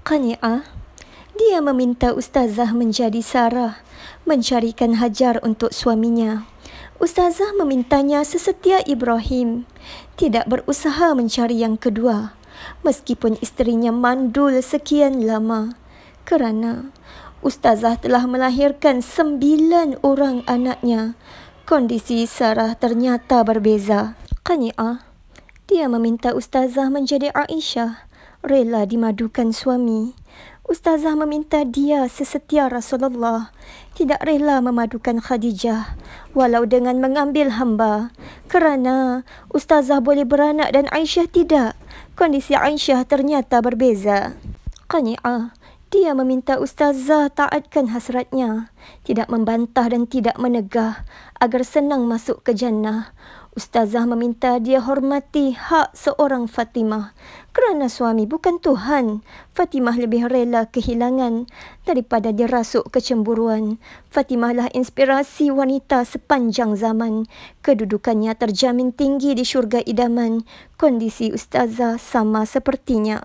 Qani'ah, dia meminta Ustazah menjadi Sarah, mencarikan Hajar untuk suaminya. Ustazah memintanya sesetia Ibrahim, tidak berusaha mencari yang kedua, meskipun isterinya mandul sekian lama. Kerana Ustazah telah melahirkan 9 orang anaknya, kondisi Sarah ternyata berbeza. Qani'ah, dia meminta Ustazah menjadi Aisyah, rela dimadukan suami. Ustazah meminta dia sesetia Rasulullah, tidak rela memadukan Khadijah, walau dengan mengambil hamba. Kerana Ustazah boleh beranak dan Aisyah tidak, kondisi Aisyah ternyata berbeza. Qani'ah, dia meminta Ustazah taatkan hasratnya, tidak membantah dan tidak menegah, agar senang masuk ke jannah. Ustazah meminta dia hormati hak seorang Fatimah. Kerana suami bukan Tuhan, Fatimah lebih rela kehilangan daripada dirasuk kecemburuan. Fatimahlah inspirasi wanita sepanjang zaman. Kedudukannya terjamin tinggi di syurga idaman. Kondisi Ustazah sama sepertinya.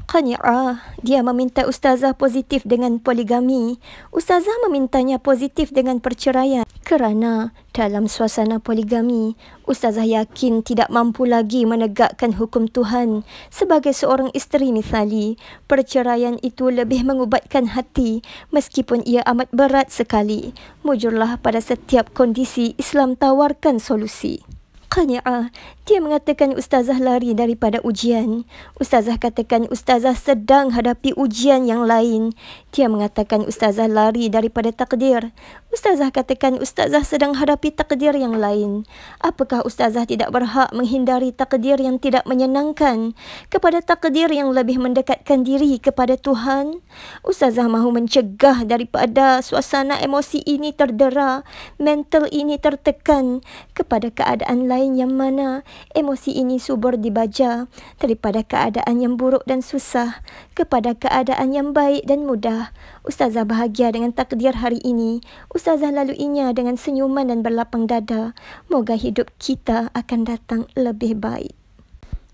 Qani'ah, dia meminta Ustazah positif dengan poligami. Ustazah memintanya positif dengan perceraian. Kerana dalam suasana poligami, Ustazah yakin tidak mampu lagi menegakkan hukum Tuhan. Sebagai seorang isteri misali, perceraian itu lebih mengubatkan hati meskipun ia amat berat sekali. Mujurlah pada setiap kondisi, Islam tawarkan solusi. Qani'ah, dia mengatakan Ustazah lari daripada ujian. Ustazah katakan Ustazah sedang hadapi ujian yang lain. Dia mengatakan Ustazah lari daripada takdir. Ustazah katakan Ustazah sedang hadapi takdir yang lain. Apakah Ustazah tidak berhak menghindari takdir yang tidak menyenangkan kepada takdir yang lebih mendekatkan diri kepada Tuhan? Ustazah mahu mencegah daripada suasana emosi ini terdera, mental ini tertekan kepada keadaan lain yang mana emosi ini subur dibaja, daripada keadaan yang buruk dan susah kepada keadaan yang baik dan mudah. Ustazah bahagia dengan takdir hari ini. Ustazah laluinya dengan senyuman dan berlapang dada. Moga hidup kita akan datang lebih baik.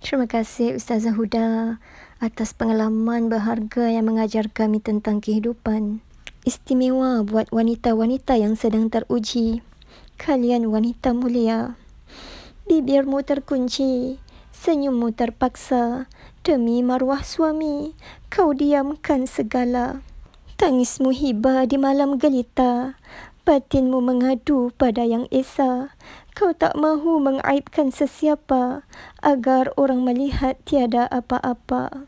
Terima kasih Ustazah Huda atas pengalaman berharga yang mengajar kami tentang kehidupan. Istimewa buat wanita-wanita yang sedang teruji. Kalian wanita mulia. Bibirmu terkunci, senyummu terpaksa, demi maruah suami, kau diamkan segala. Tangismu hibah di malam gelita, batinmu mengadu pada Yang Esa. Kau tak mahu mengaibkan sesiapa, agar orang melihat tiada apa-apa.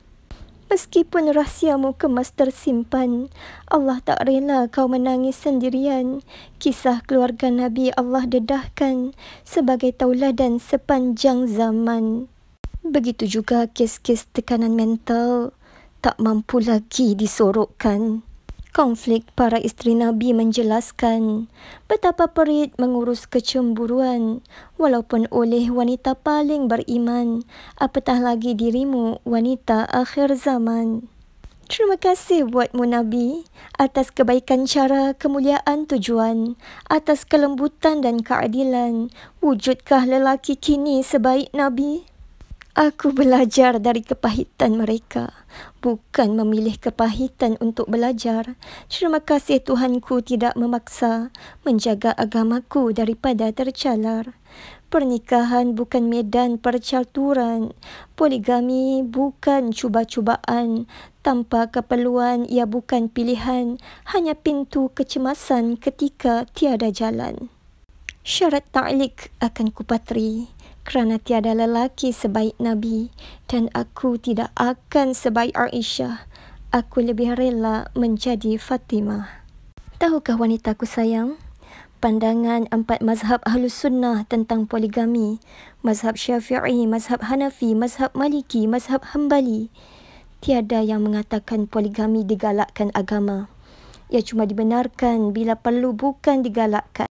Meskipun rahsiamu kemas tersimpan, Allah tak rela kau menangis sendirian. Kisah keluarga Nabi Allah dedahkan sebagai tauladan sepanjang zaman. Begitu juga kes-kes tekanan mental tak mampu lagi disorokkan. Konflik para isteri Nabi menjelaskan betapa perit mengurus kecemburuan walaupun oleh wanita paling beriman, apatah lagi dirimu wanita akhir zaman. Terima kasih buatmu Nabi atas kebaikan cara, kemuliaan tujuan, atas kelembutan dan keadilan. Wujudkah lelaki kini sebaik Nabi? Aku belajar dari kepahitan mereka, bukan memilih kepahitan untuk belajar. Terima kasih Tuhanku tidak memaksa, menjaga agamaku daripada tercalar. Pernikahan bukan medan percaturan, poligami bukan cuba-cubaan, tanpa keperluan ia bukan pilihan, hanya pintu kecemasan ketika tiada jalan. Syarat ta'liq akan kupatri, kerana tiada lelaki sebaik Nabi dan aku tidak akan sebaik Aisyah. Aku lebih rela menjadi Fatimah. Tahukah wanitaku sayang, pandangan 4 mazhab Ahlus Sunnah tentang poligami, mazhab Syafi'i, mazhab Hanafi, mazhab Maliki, mazhab Hambali, tiada yang mengatakan poligami digalakkan agama. Ia cuma dibenarkan bila perlu, bukan digalakkan.